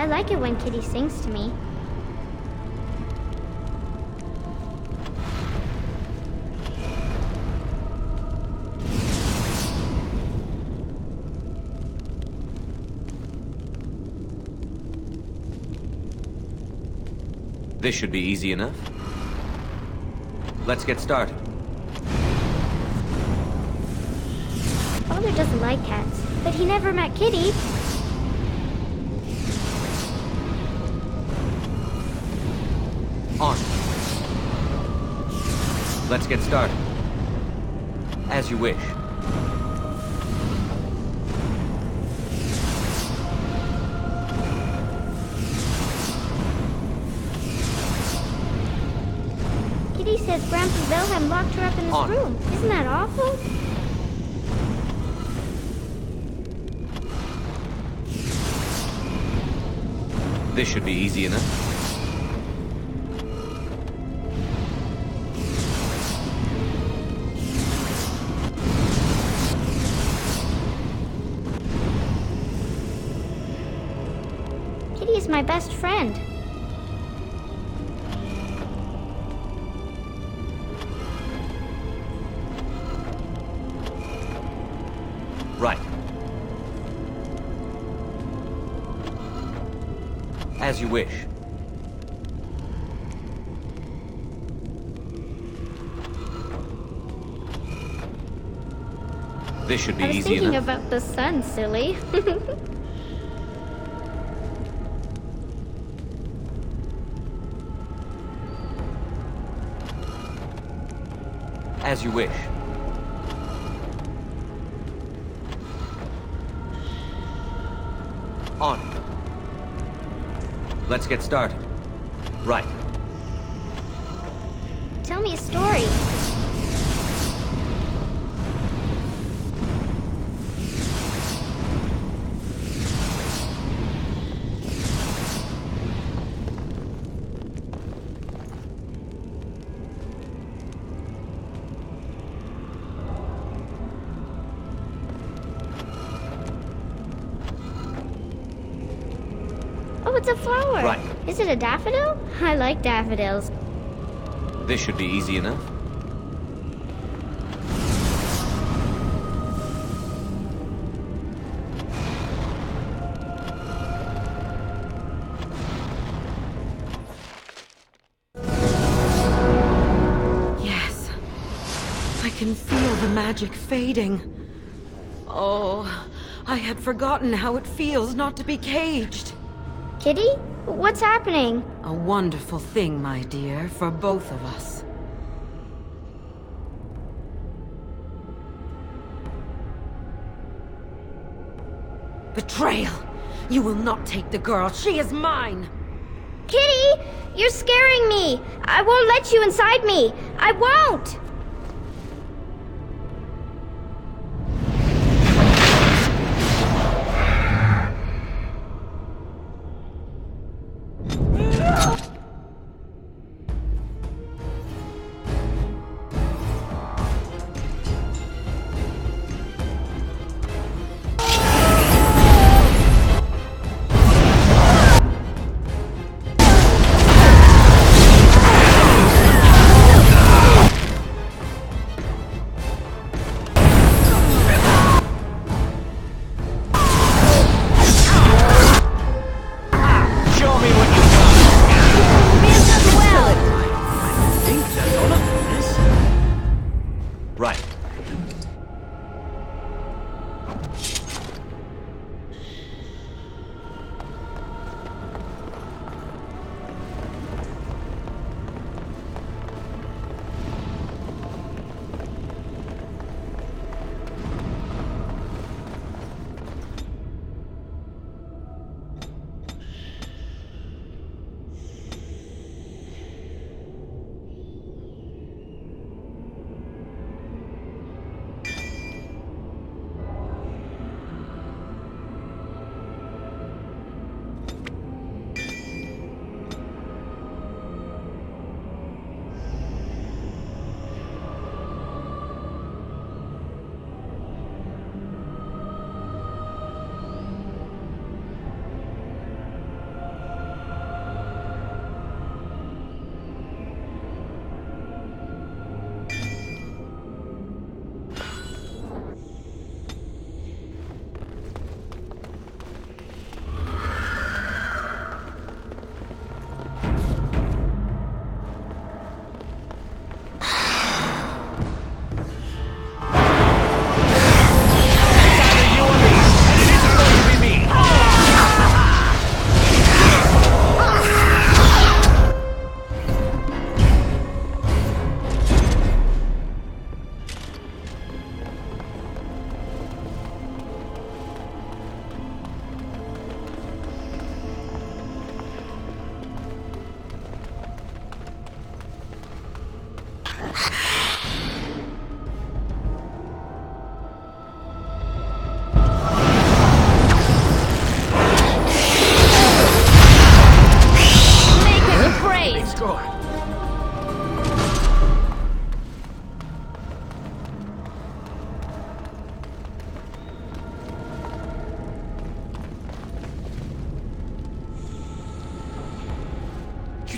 like it when Kitty sings to me. This should be easy enough. Let's get started. Father doesn't like cats, but he never met Kitty. On. Let's get started. As you wish. Kitty says Grandpa Wilhelm locked her up in his On. room. Isn't that awful? This should be easy enough. Kitty is my best friend. Right. As you wish. This should be I was easy thinking enough. about the sun, silly. As you wish. On. Let's get started. Right. Tell me a story. Oh, it's a flower. Right. Is it a daffodil? I like daffodils. This should be easy enough. Yes. I can feel the magic fading. Oh, I had forgotten how it feels not to be caged. Kitty? What's happening? A wonderful thing, my dear, for both of us. Betrayal! You will not take the girl. She is mine! Kitty! You're scaring me! I won't let you inside me! I won't!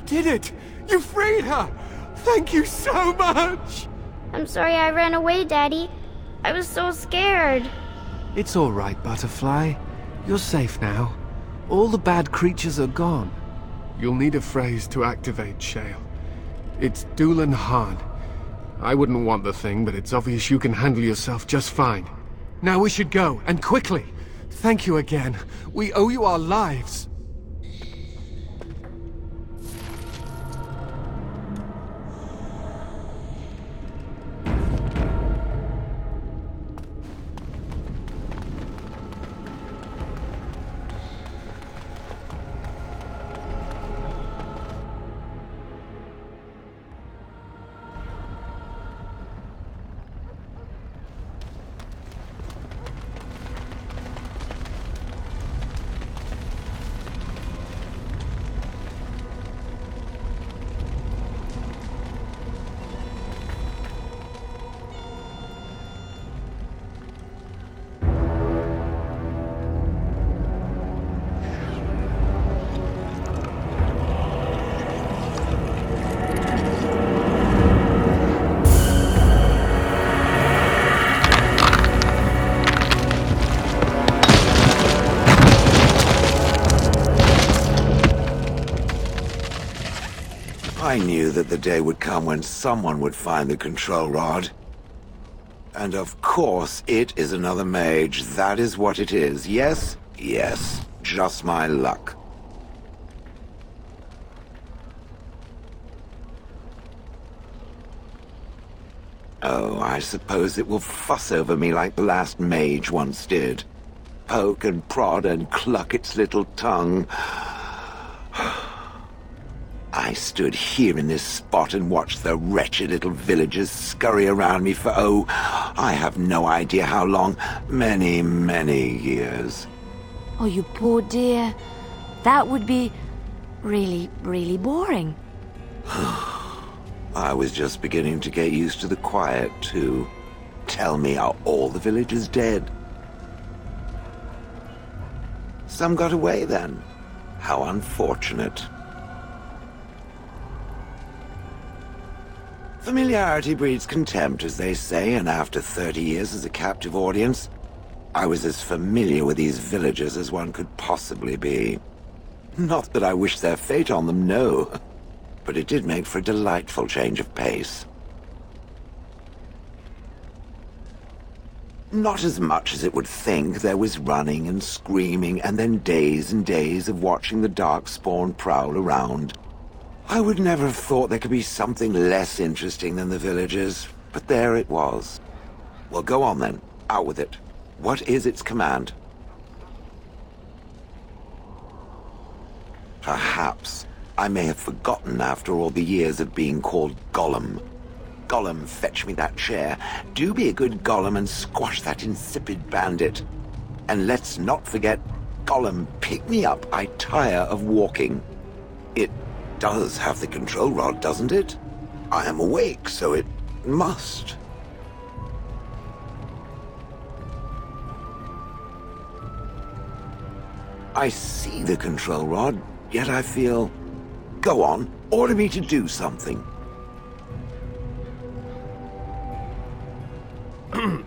did it! You freed her! Thank you so much! I'm sorry I ran away, Daddy. I was so scared. It's all right, Butterfly. You're safe now. All the bad creatures are gone. You'll need a phrase to activate Shale. It's Doolan Han. I wouldn't want the thing, but it's obvious you can handle yourself just fine. Now we should go, and quickly. Thank you again. We owe you our lives. I knew that the day would come when someone would find the control rod. And of course, it is another mage. That is what it is. Yes? Yes. Just my luck. Oh, I suppose it will fuss over me like the last mage once did. Poke and prod and cluck its little tongue. I stood here in this spot and watched the wretched little villagers scurry around me for, oh, I have no idea how long. Many, many years. Oh, you poor dear. That would be really, really boring. I was just beginning to get used to the quiet, too. Tell me, are all the villagers dead? Some got away, then. How unfortunate. Familiarity breeds contempt, as they say, and after 30 years as a captive audience, I was as familiar with these villagers as one could possibly be. Not that I wish their fate on them, no. But it did make for a delightful change of pace. Not as much as it would think. There was running and screaming, and then days and days of watching the Darkspawn prowl around. I would never have thought there could be something less interesting than the villagers, but there it was. Well, go on then. Out with it. What is its command? Perhaps I may have forgotten after all the years of being called Gollum. Gollum, fetch me that chair. Do be a good Gollum and squash that insipid bandit. And let's not forget, Gollum, pick me up. I tire of walking. It does have the control rod, doesn't it? I am awake, so it must. I see the control rod, yet I feel... Go on, order me to do something.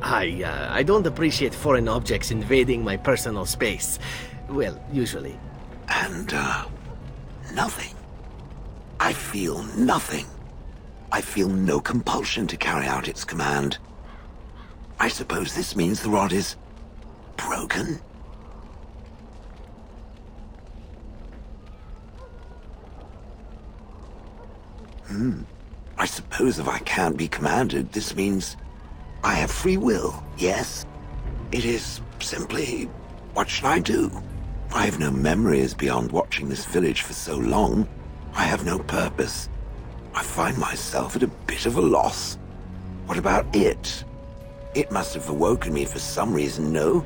I don't appreciate foreign objects invading my personal space. Well, usually. And, nothing. I feel nothing. I feel no compulsion to carry out its command. I suppose this means the rod is... broken? I suppose if I can't be commanded, this means I have free will, yes? It is simply, what should I do? I have no memories beyond watching this village for so long. I have no purpose. I find myself at a bit of a loss. What about it? It must have awoken me for some reason, no?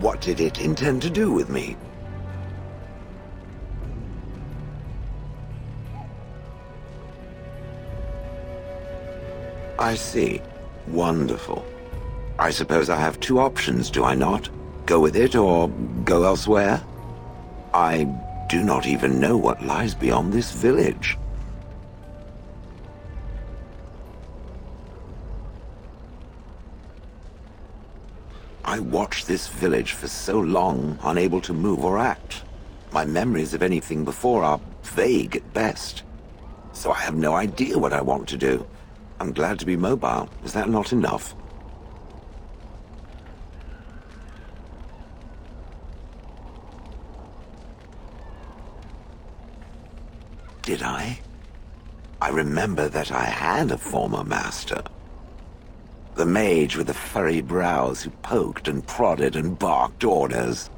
What did it intend to do with me? I see. Wonderful. I suppose I have two options, do I not? Go with it or go elsewhere? I do not even know what lies beyond this village. I watched this village for so long, unable to move or act. My memories of anything before are vague at best. So I have no idea what I want to do. I'm glad to be mobile. Is that not enough? Did I? I remember that I had a former master. The mage with the furry brows who poked and prodded and barked orders.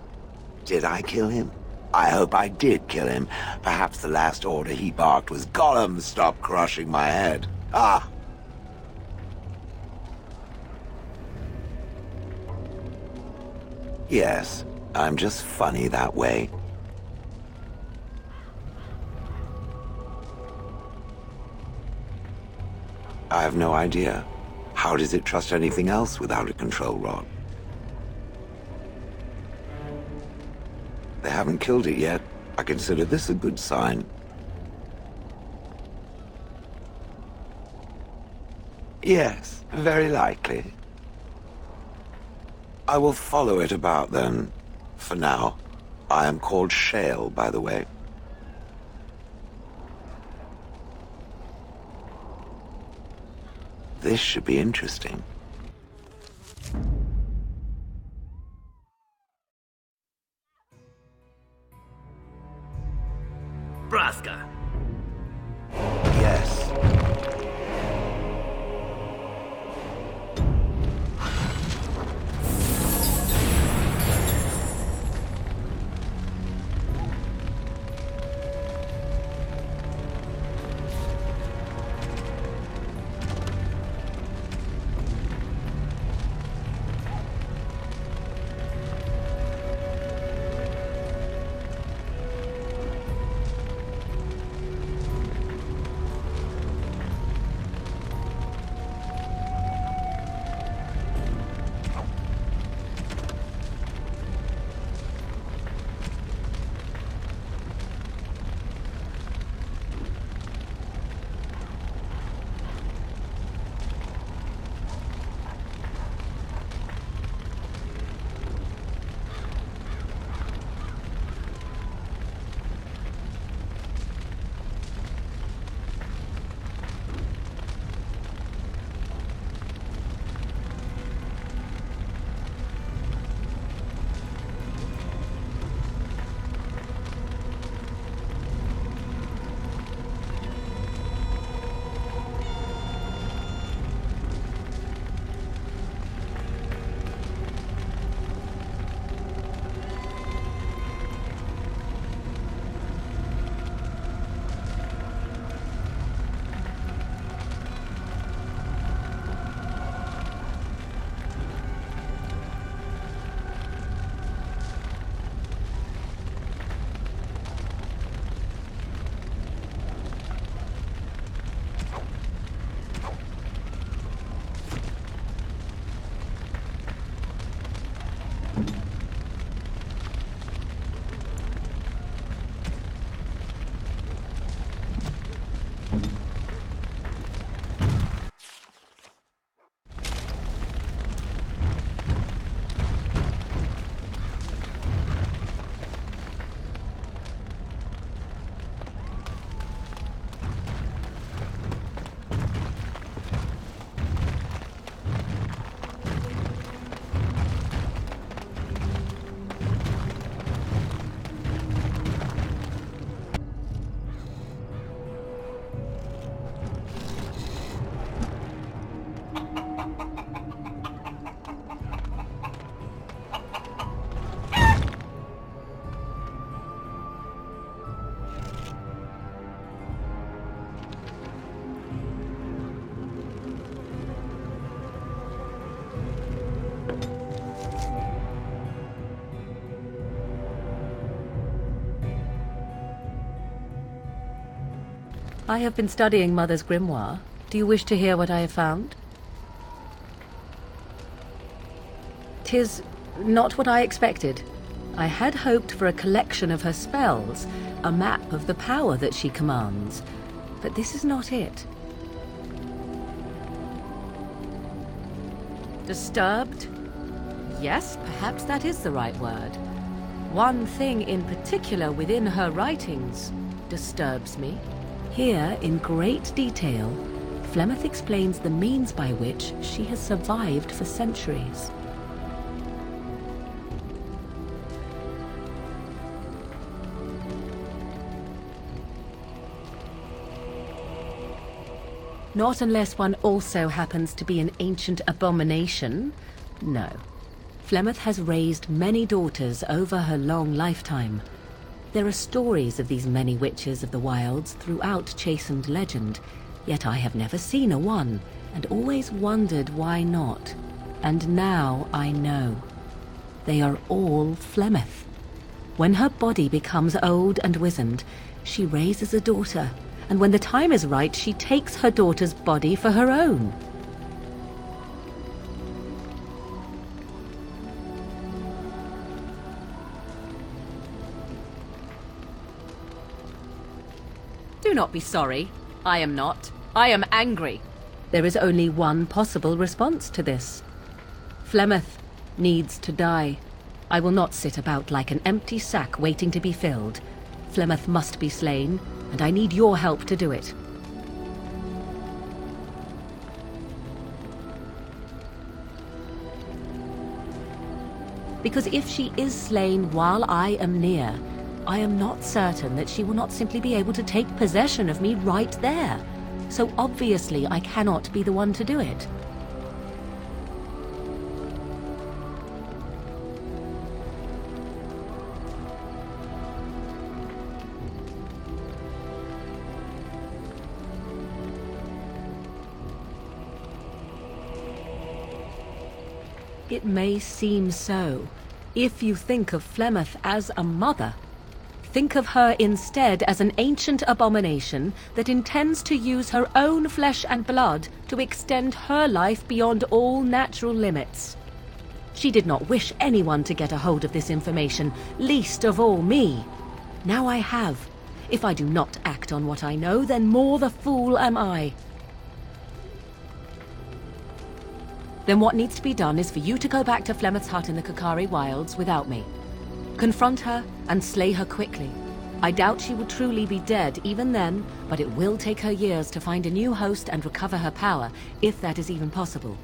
Did I kill him? I hope I did kill him. Perhaps the last order he barked was, "Gollum, stop crushing my head." Ah! Yes, I'm just funny that way. I have no idea. How does it trust anything else without a control rod? They haven't killed it yet. I consider this a good sign. Yes, very likely. I will follow it about then. For now. I am called Shale, by the way. This should be interesting. Braska. Yes. I have been studying Mother's grimoire. Do you wish to hear what I have found? 'Tis not what I expected. I had hoped for a collection of her spells, a map of the power that she commands, but this is not it. Disturbed? Yes, perhaps that is the right word. One thing in particular within her writings disturbs me. Here, in great detail, Flemeth explains the means by which she has survived for centuries. Not unless one also happens to be an ancient abomination. No. Flemeth has raised many daughters over her long lifetime. There are stories of these many witches of the wilds throughout chastened legend, yet I have never seen a one, and always wondered why not. And now I know. They are all Flemeth. When her body becomes old and wizened, she raises a daughter, and when the time is right, she takes her daughter's body for her own. Do not be sorry. I am not. I am angry. There is only one possible response to this. Flemeth needs to die. I will not sit about like an empty sack waiting to be filled. Flemeth must be slain, and I need your help to do it. Because if she is slain while I am near, I am not certain that she will not simply be able to take possession of me right there. So obviously I cannot be the one to do it. It may seem so. If you think of Flemeth as a mother, think of her instead as an ancient abomination that intends to use her own flesh and blood to extend her life beyond all natural limits. She did not wish anyone to get a hold of this information, least of all me. Now I have. If I do not act on what I know, then more the fool am I. Then what needs to be done is for you to go back to Flemeth's hut in the Kakari Wilds without me. Confront her and slay her quickly. I doubt she will truly be dead even then, but it will take her years to find a new host and recover her power, if that is even possible.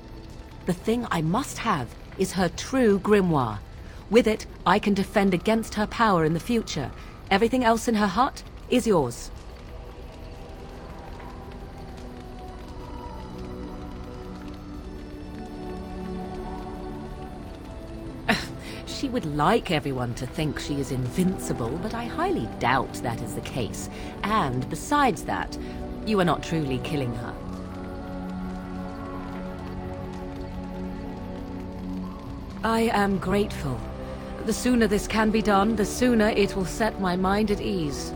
The thing I must have is her true grimoire. With it, I can defend against her power in the future. Everything else in her hut is yours. She would like everyone to think she is invincible, but I highly doubt that is the case. And besides that, you are not truly killing her. I am grateful. The sooner this can be done, the sooner it will set my mind at ease.